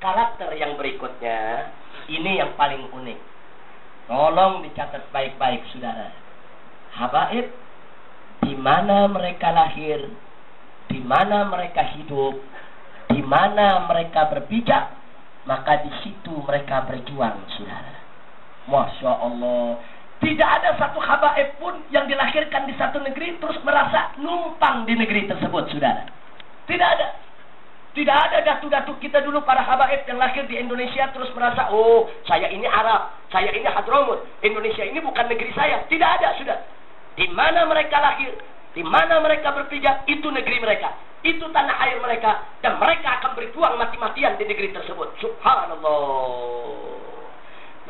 karakter yang berikutnya, ini yang paling unik. Tolong dicatat baik-baik, saudara. Habaib, di mana mereka lahir, di mana mereka hidup, di mana mereka berpijak, maka di situ mereka berjuang, saudara. Masya Allah. Tidak ada satu habaib pun yang dilahirkan di satu negeri terus merasa numpang di negeri tersebut, saudara. Tidak ada. Tidak ada datu-datu kita dulu para habaib yang lahir di Indonesia terus merasa, oh, saya ini Arab, saya ini Hadramut, Indonesia ini bukan negeri saya. Tidak ada, sudah. Di mana mereka lahir, di mana mereka berpijak, itu negeri mereka. Itu tanah air mereka. Dan mereka akan berjuang mati-matian di negeri tersebut. Subhanallah.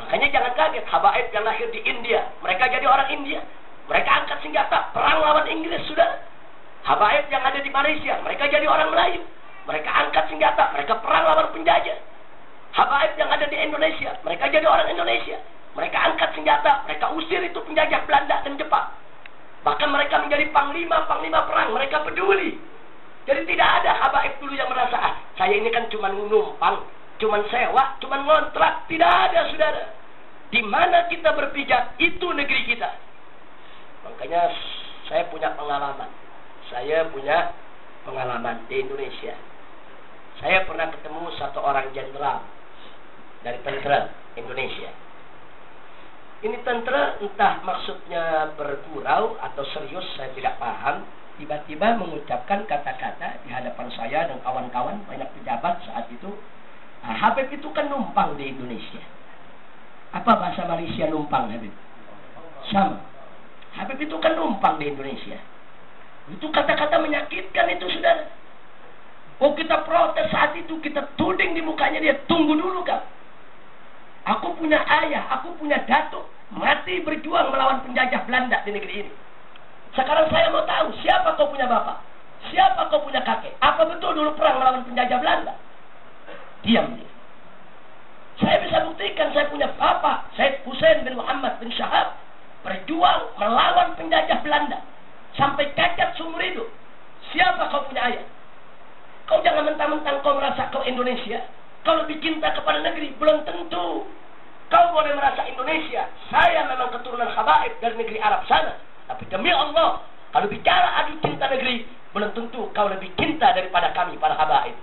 Makanya jangan kaget, habaib yang lahir di India, mereka jadi orang India. Mereka angkat senjata, perang lawan Inggris, sudah. Habaib yang ada di Malaysia, mereka jadi orang Melayu. Mereka angkat senjata, mereka perang lawan penjajah. Habaib yang ada di Indonesia, mereka jadi orang Indonesia. Mereka angkat senjata, mereka usir itu penjajah Belanda dan Jepang. Bahkan mereka menjadi panglima perang, mereka peduli. Jadi tidak ada habaib dulu yang merasa, saya ini kan cuma numpang, cuma sewa, cuma ngontrak. Tidak ada, saudara. Di mana kita berpijak, itu negeri kita. Makanya saya punya pengalaman. Saya punya pengalaman di Indonesia. Saya pernah ketemu satu orang jenderal dari tentara Indonesia. Ini tentara entah maksudnya bergurau atau serius, saya tidak paham. Tiba-tiba mengucapkan kata-kata di hadapan saya dan kawan-kawan banyak pejabat saat itu. Habib itu kan numpang di Indonesia. Apa bahasa Malaysia numpang, Habib? Sama. Habib itu kan numpang di Indonesia. Itu kata-kata menyakitkan itu, saudara. Oh, kita protes saat itu, kita tuding di mukanya dia. Tunggu dulu, Kak. Aku punya ayah, aku punya datuk, mati berjuang melawan penjajah Belanda di negeri ini. Sekarang saya mau tahu, siapa kau punya bapak? Siapa kau punya kakek? Apa betul dulu perang melawan penjajah Belanda? Diam dia. Saya bisa buktikan, saya punya bapak, Syed Hussein bin Muhammad bin Syahab, berjuang melawan penjajah Belanda sampai cacat seumur hidup. Siapa kau punya ayah? Kau jangan mentang-mentang kau merasa kau Indonesia, kau lebih cinta kepada negeri. Belum tentu. Kau boleh merasa Indonesia, saya memang keturunan habaib dari negeri Arab sana. Tapi demi Allah, kalau bicara adu cinta negeri, belum tentu kau lebih cinta daripada kami para habaib.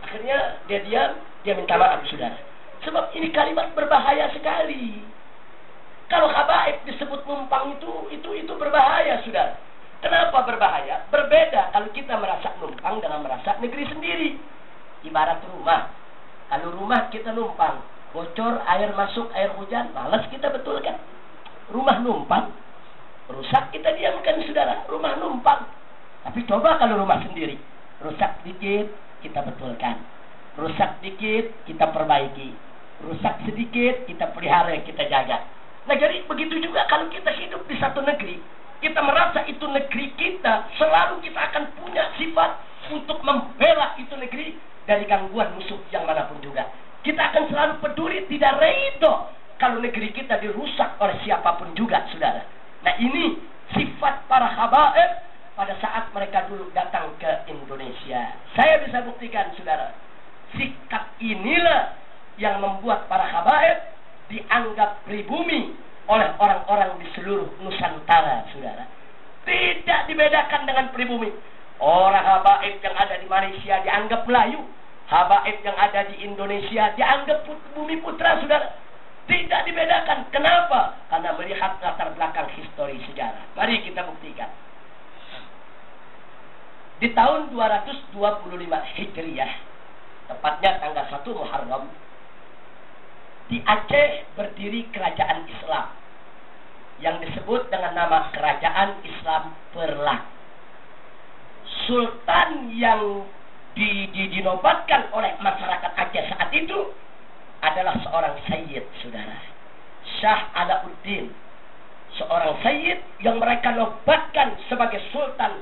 Akhirnya dia diam, dia minta maaf, saudara. Sebab ini kalimat berbahaya sekali. Kalau habaib disebut numpang itu berbahaya, saudara. Kenapa berbahaya? Berbeda kalau kita merasa numpang dengan merasa negeri sendiri. Ibarat rumah. Kalau rumah kita numpang, bocor, air masuk, air hujan, malas kita betulkan. Rumah numpang, rusak kita diamkan, saudara. Rumah numpang. Tapi coba kalau rumah sendiri, rusak dikit kita betulkan, rusak dikit kita perbaiki, rusak sedikit kita pelihara, kita jaga. Nah, jadi begitu juga kalau kita hidup di satu negeri, kita merasa itu negeri kita, selalu kita akan punya sifat untuk membela itu negeri dari gangguan musuh yang manapun juga. Kita akan selalu peduli, tidak ridho kalau negeri kita dirusak oleh siapapun juga, saudara. Nah, ini sifat para habaib pada saat mereka dulu datang ke Indonesia. Saya bisa buktikan, saudara. Sikap inilah yang membuat para habaib dianggap pribumi oleh orang-orang di seluruh Nusantara, saudara. Tidak dibedakan dengan pribumi. Orang habaib yang ada di Malaysia dianggap Melayu, habaib yang ada di Indonesia dianggap bumi putra, saudara. Tidak dibedakan. Kenapa? Karena melihat latar belakang histori sejarah. Mari kita buktikan. Di tahun 225 Hijriah, tepatnya tanggal 1 Muharram, di Aceh berdiri kerajaan Islam yang disebut dengan nama Kerajaan Islam Perlak. Sultan yang dinobatkan oleh masyarakat Aceh saat itu adalah seorang sayyid, saudara, Shah Alauddin. Seorang sayyid yang mereka nobatkan sebagai sultan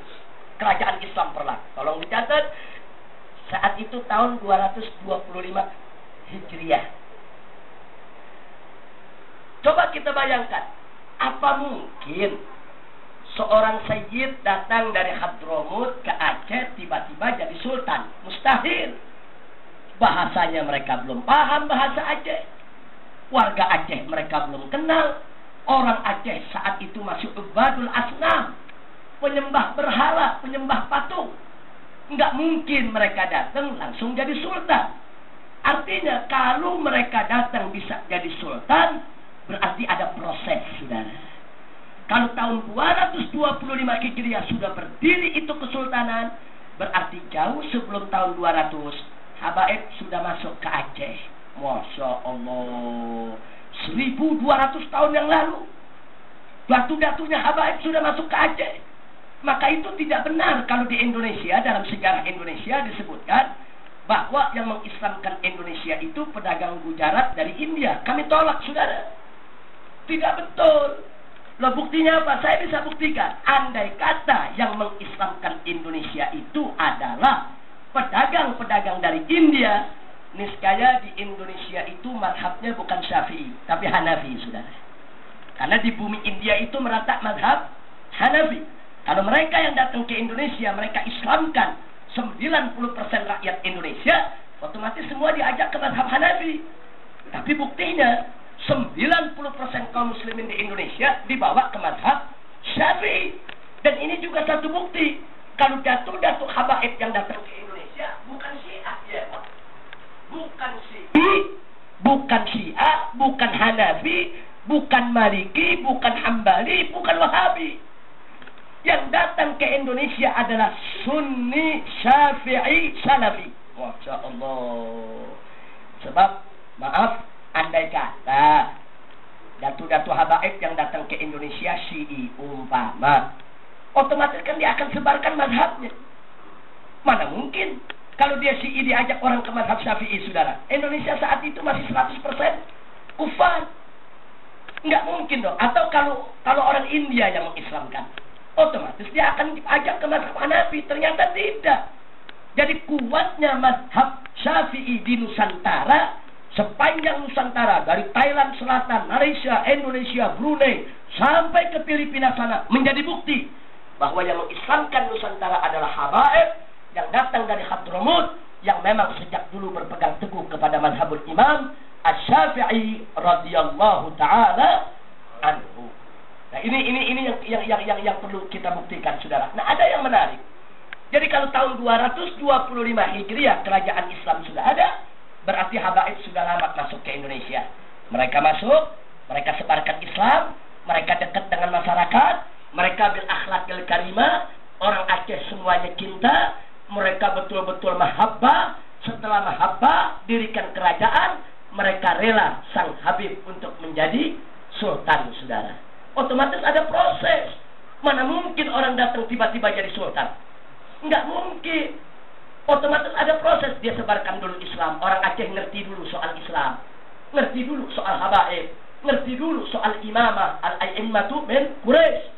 Kerajaan Islam Perlak. Tolong dicatat, saat itu tahun 225 Hijriah. Coba kita bayangkan, apa mungkin seorang sayyid datang dari Hadramut ke Aceh tiba-tiba jadi sultan? Mustahil. Bahasanya mereka belum paham bahasa Aceh. Warga Aceh mereka belum kenal. Orang Aceh saat itu masih ubadul asnam, penyembah berhala, penyembah patung. Enggak mungkin mereka datang langsung jadi sultan. Artinya kalau mereka datang bisa jadi sultan, berarti ada proses, saudara. Kalau tahun 225 Hijriah sudah berdiri itu kesultanan, berarti jauh sebelum tahun 200 Habaib sudah masuk ke Aceh. Masya Allah, 1200 tahun yang lalu datu-datunya Habaib sudah masuk ke Aceh. Maka itu tidak benar kalau di Indonesia, dalam sejarah Indonesia disebutkan bahwa yang mengislamkan Indonesia itu pedagang Gujarat dari India. Kami tolak, saudara. Tidak betul. Loh, buktinya apa? Saya bisa buktikan. Andai kata yang mengislamkan Indonesia itu adalah pedagang-pedagang dari India, niscaya di Indonesia itu mazhabnya bukan Syafi'i, tapi Hanafi, saudara. Karena di bumi India itu merata mazhab Hanafi. Kalau mereka yang datang ke Indonesia, mereka Islamkan 90% rakyat Indonesia, otomatis semua diajak ke mazhab Hanafi. Tapi buktinya 90% kaum muslimin di Indonesia dibawa ke mazhab Syafi'i. Dan ini juga satu bukti kalau datu-datu habaib yang datang ke Indonesia bukan Syiah, ya. Bukan Syi'i, bukan Syiah, bukan Hanafi, bukan Maliki, bukan Hambali, bukan Wahabi. Yang datang ke Indonesia adalah Sunni, Syafi'i, Salafi. Masya Allah. Sebab, maaf, andai kata datu-datu habaib yang datang ke Indonesia Syi'i umpama, otomatis kan dia akan sebarkan mazhabnya. Mana mungkin kalau dia Syi'i diajak orang ke mazhab Syafi'i, saudara. Indonesia saat itu masih 100% kufar. Nggak mungkin dong. Atau kalau orang India yang mengislamkan, otomatis dia akan diajak ke mazhab Hanafi. Ternyata tidak. Jadi kuatnya mazhab Syafi'i di Nusantara, sepanjang Nusantara, dari Thailand Selatan, Malaysia, Indonesia, Brunei, sampai ke Filipina sana, menjadi bukti bahwa yang mengislamkan Nusantara adalah habaib yang datang dari Hadramut, yang memang sejak dulu berpegang teguh kepada mazhabul Imam Asy-Syafi'i radhiyallahu taala anhu. Nah, ini yang perlu kita buktikan, saudara. Nah, ada yang menarik. Jadi kalau tahun 225 Hijriah kerajaan Islam sudah ada, berarti habaib sudah lama masuk ke Indonesia. Mereka masuk, mereka sebarkan Islam, mereka dekat dengan masyarakat, mereka bil akhlakil karimah, orang Aceh semuanya cinta, mereka betul-betul mahabbah. Setelah mahabbah, dirikan kerajaan, mereka rela sang Habib untuk menjadi sultan, saudara. Otomatis ada proses. Mana mungkin orang datang tiba-tiba jadi sultan? Enggak mungkin. Otomatis ada proses. Dia sebarkan dulu Islam. Orang Aceh ngerti dulu soal Islam, ngerti dulu soal habaib, ngerti dulu soal imamah, al-a'immatu min Quraisy,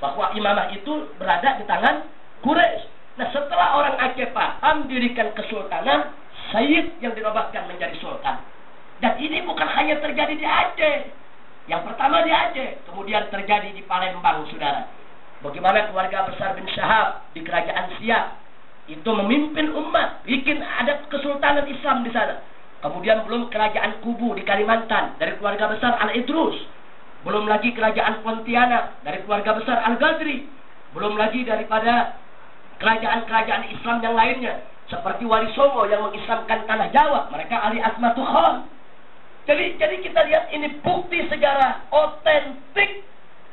bahwa imamah itu berada di tangan Quraisy. Nah, setelah orang Aceh paham, dirikan kesultanan, Sayyid yang dinobatkan menjadi sultan. Dan ini bukan hanya terjadi di Aceh. Yang pertama di Aceh, kemudian terjadi di Palembang, saudara. Bagaimana keluarga besar bin Syahab di kerajaan Siak itu memimpin umat, bikin ada kesultanan Islam di sana. Kemudian belum kerajaan Kubu di Kalimantan dari keluarga besar Al-Idrus. Belum lagi kerajaan Pontianak dari keluarga besar Al-Ghazri. Belum lagi daripada kerajaan-kerajaan Islam yang lainnya, seperti Wali Songo yang mengislamkan tanah Jawa, mereka Ali Asmatu Khan. Jadi kita lihat ini bukti sejarah otentik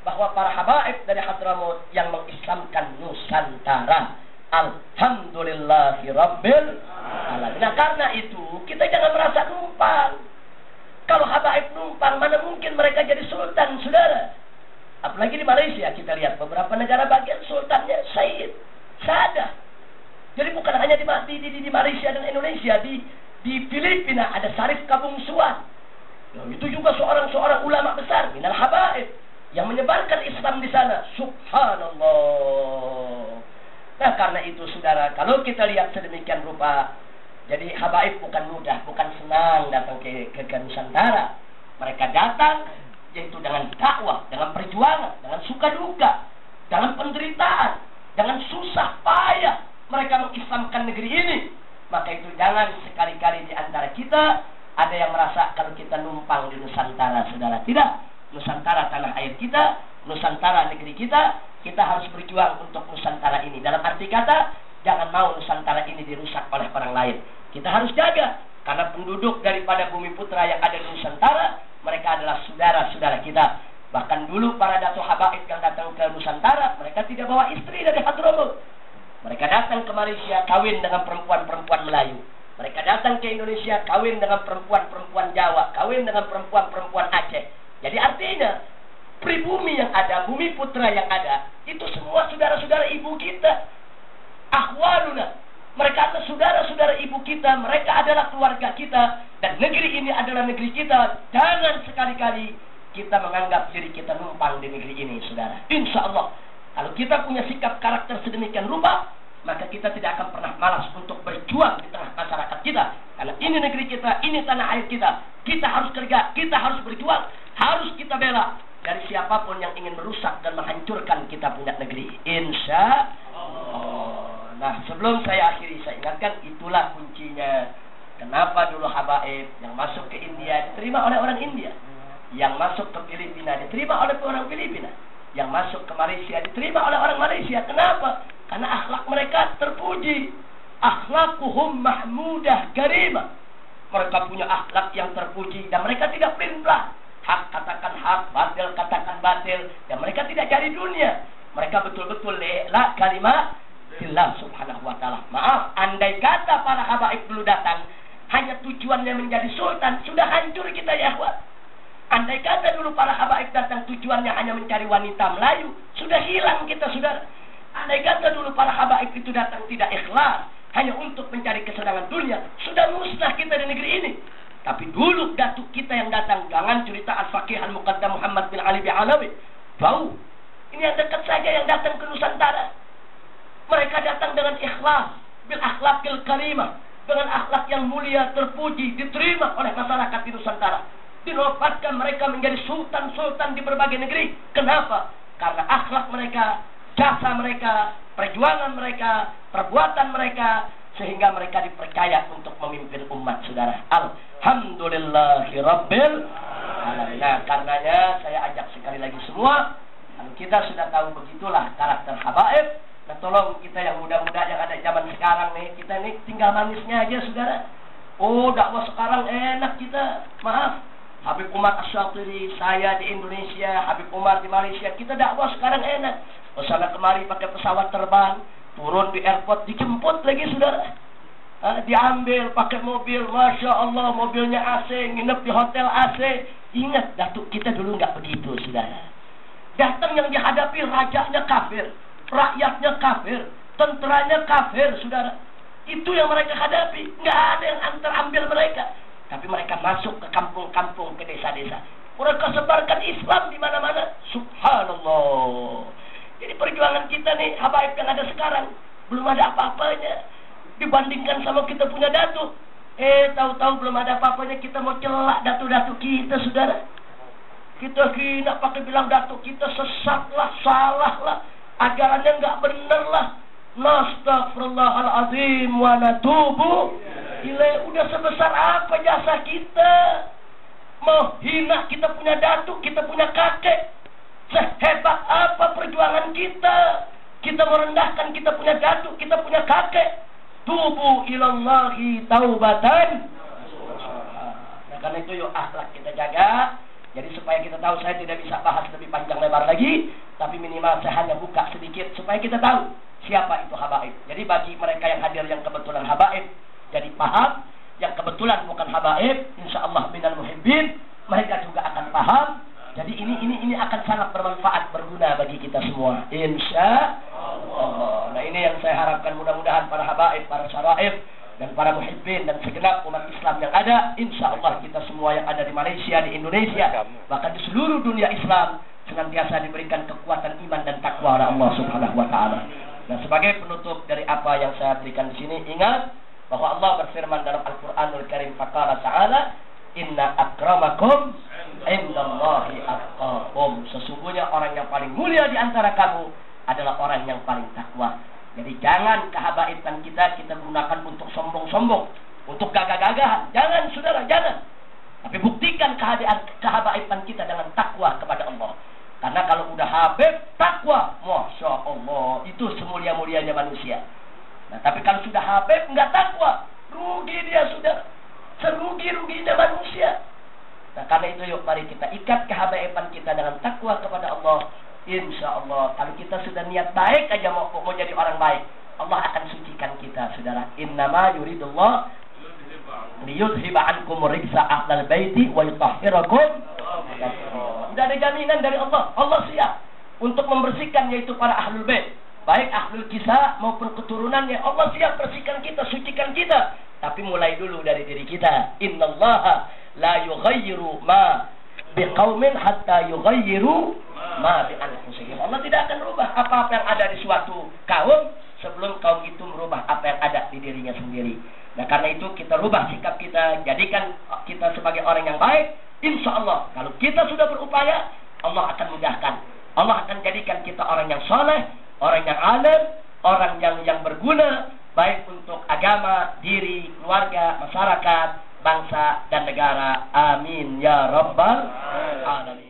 bahwa para habaib dari Hadramut yang mengislamkan Nusantara. Alhamdulillahi Rabbil Alamin. Nah, karena itu kita jangan merasa numpang. Kalau habaib numpang, mana mungkin mereka jadi sultan, saudara. Apalagi di Malaysia kita lihat beberapa negara bagian sultannya Sayyid Sadah. Jadi bukan hanya di Malaysia dan Indonesia, di Filipina ada Syarif Kabungsuan. Nah, itu juga seorang ulama besar minal habaib yang menyebarkan Islam di sana. Subhanallah. Nah, karena itu saudara, kalau kita lihat sedemikian rupa, jadi habaib bukan mudah, bukan senang datang ke Nusantara. Mereka datang yaitu dengan dakwah, dengan perjuangan, dengan suka duka, dengan penderitaan, dengan susah payah mereka mengislamkan negeri ini. Maka itu jangan sekali-kali di antara kita ada yang merasa kalau kita numpang di Nusantara, saudara. Tidak. Nusantara tanah air kita, Nusantara negeri kita, kita harus berjuang untuk Nusantara ini. Dalam arti kata, jangan mau Nusantara ini dirusak oleh orang lain. Kita harus jaga, karena penduduk daripada Bumi Putra yang ada di Nusantara, mereka adalah saudara-saudara kita. Bahkan dulu para datuk habaib yang datang ke Nusantara, mereka tidak bawa istri dari Hadramut. Mereka datang ke Malaysia kawin dengan perempuan-perempuan Melayu. Mereka datang ke Indonesia kawin dengan perempuan-perempuan Jawa, kawin dengan perempuan-perempuan Aceh. Jadi artinya pribumi yang ada, Bumi Putra yang ada, itu semua saudara-saudara ibu kita. Akhwaluna, mereka adalah saudara-saudara ibu kita, mereka adalah keluarga kita, dan negeri ini adalah negeri kita. Jangan sekali-kali kita menganggap diri kita numpang di negeri ini, saudara. Insya Allah, kalau kita punya sikap karakter sedemikian rupa, maka kita tidak akan pernah malas untuk berjuang di tengah masyarakat kita. Karena ini negeri kita, ini tanah air kita. Kita harus kerja, kita harus berjuang, harus kita bela dari siapapun yang ingin merusak dan menghancurkan kita punya negeri. Insya Allah. Nah, sebelum saya akhiri, saya ingatkan itulah kuncinya. Kenapa dulu habaib yang masuk ke India diterima oleh orang India, yang masuk ke Filipina diterima oleh orang Filipina, yang masuk ke Malaysia diterima oleh orang Malaysia. Kenapa? Karena akhlak mereka terpuji. Akhlaquhum mahmudah karimah. Mereka punya akhlak yang terpuji dan mereka tidak pelin-pelan. Hak katakan hak, batil katakan batil, dan mereka tidak cari dunia. Mereka betul-betul la kalimat Allah subhanahu wa ta'ala. Maaf, andai kata para habaib dulu datang hanya tujuannya menjadi sultan, sudah hancur kita ya akhwat. Andai kata dulu para habaib datang tujuannya hanya mencari wanita Melayu, sudah hilang kita, saudara. Andai kata dulu para habaib itu datang tidak ikhlas, hanya untuk mencari kesenangan dunia, sudah musnah kita di negeri ini. Tapi dulu datuk kita yang datang, jangan cerita Al-Faqih Al-Muqaddam Muhammad bin Ali bin Alawi. Bau. Ini yang dekat saja yang datang ke Nusantara. Mereka datang dengan ikhlas, bil akhlaqil karimah, dengan akhlak yang mulia, terpuji, diterima oleh masyarakat di Nusantara. Dinobatkan mereka menjadi sultan-sultan di berbagai negeri. Kenapa? Karena akhlak mereka, jasa mereka, perjuangan mereka, perbuatan mereka, sehingga mereka dipercaya untuk memimpin umat, saudara. Alhamdulillahirabbil alamin. Nah, karenanya saya ajak sekali lagi semua, kalau kita sudah tahu begitulah karakter habaib, nah tolong kita yang muda-muda yang ada zaman sekarang nih, kita ini tinggal manisnya aja, saudara. Oh, dakwah sekarang enak kita. Maaf, Habib Umar Asyatiri, saya di Indonesia, Habib Umar di Malaysia, kita dakwah sekarang enak. Kesana kemari pakai pesawat terbang, turun di airport, dijemput lagi, saudara. Diambil pakai mobil, Masya Allah, mobilnya AC, nginep di hotel AC. Ingat, datuk kita dulu nggak begitu, saudara. Datang yang dihadapi rajanya kafir, rakyatnya kafir, tenteranya kafir, saudara. Itu yang mereka hadapi, nggak ada yang antar ambil mereka. Tapi mereka masuk ke kampung-kampung, ke desa-desa. Mereka sebarkan Islam di mana-mana. Subhanallah. Jadi perjuangan kita nih, habaib yang ada sekarang, belum ada apa-apanya dibandingkan sama kita punya datuk. Tahu-tahu belum ada apa-apanya, kita mau celak datuk-datuk kita, saudara. Kita kena pakai bilang datuk kita sesat lah, salah lah, ajarannya nggak bener lah. Nastaghfirullahaladzim wa natubu ilaih. Udah sebesar apa jasa kita? Mau hina kita punya datuk, kita punya kakek. Sehebat apa perjuangan kita? Kita merendahkan kita punya datuk, kita punya kakek. Tubu ilallahi taubatan. Nah, karena itu yuk akhlak kita jaga. Jadi supaya kita tahu, saya tidak bisa bahas lebih panjang lebar lagi, tapi minimal saya hanya buka sedikit supaya kita tahu siapa itu habaib. Jadi bagi mereka yang hadir yang kebetulan habaib, jadi paham. Yang kebetulan bukan habaib, insyaallah minal muhibbin, mereka juga akan paham. Jadi ini akan sangat bermanfaat, berguna bagi kita semua, insyaallah. Nah, ini yang saya harapkan, mudah-mudahan para habaib, para syaraif, dan para muhibbin dan segenap umat Islam yang ada, insyaallah kita semua yang ada di Malaysia, di Indonesia, bahkan di seluruh dunia Islam, senantiasa diberikan kekuatan iman dan takwa oleh Allah Subhanahu wa taala. Nah, sebagai penutup dari apa yang saya berikan di sini, ingat bahwa Allah berfirman dalam Al-Qur'anul Karim, faqala ta'ala, inna akramakum indallahi atqakum. Sesungguhnya orang yang paling mulia di antara kamu adalah orang yang paling takwa. Jadi jangan kehabaiban kita gunakan untuk sombong-sombong, untuk gagah-gagahan. Jangan saudara, jangan. Tapi buktikan kehabaiban kita dengan takwa kepada Allah. Karena kalau udah habib, takwa, Masya Allah, itu semulia-mulianya manusia. Nah, tapi kalau sudah habib, nggak takwa, rugi dia sudah. Serugi-ruginya manusia. Nah, karena itu yuk mari kita ikat kehabaiban kita dengan takwa kepada Allah. Insya Allah, kalau kita sudah niat baik aja mau jadi orang baik, Allah akan sucikan kita, saudara. Innama yuridullah liyudhiba ankum rijsa ahlal baiti wa yutahhirakum. Tidak ada jaminan dari Allah. Allah siap untuk membersihkan, yaitu para ahlul bait, baik ahlul kisah maupun keturunannya. Allah siap bersihkan kita, sucikan kita. Tapi mulai dulu dari diri kita. Innallaha la yughayyiru ma biqaumin hatta yughayyiru ma bi anfusihim. Allah tidak akan merubah apa-apa yang ada di suatu kaum sebelum kaum itu merubah apa yang ada di dirinya sendiri. Nah, karena itu kita rubah sikap kita, jadikan kita sebagai orang yang baik. Insya Allah, kalau kita sudah berupaya, Allah akan mudahkan. Allah akan jadikan kita orang yang soleh, orang yang alim, orang yang berguna, baik untuk agama, diri, keluarga, masyarakat, bangsa, dan negara. Amin ya rabbal alamin.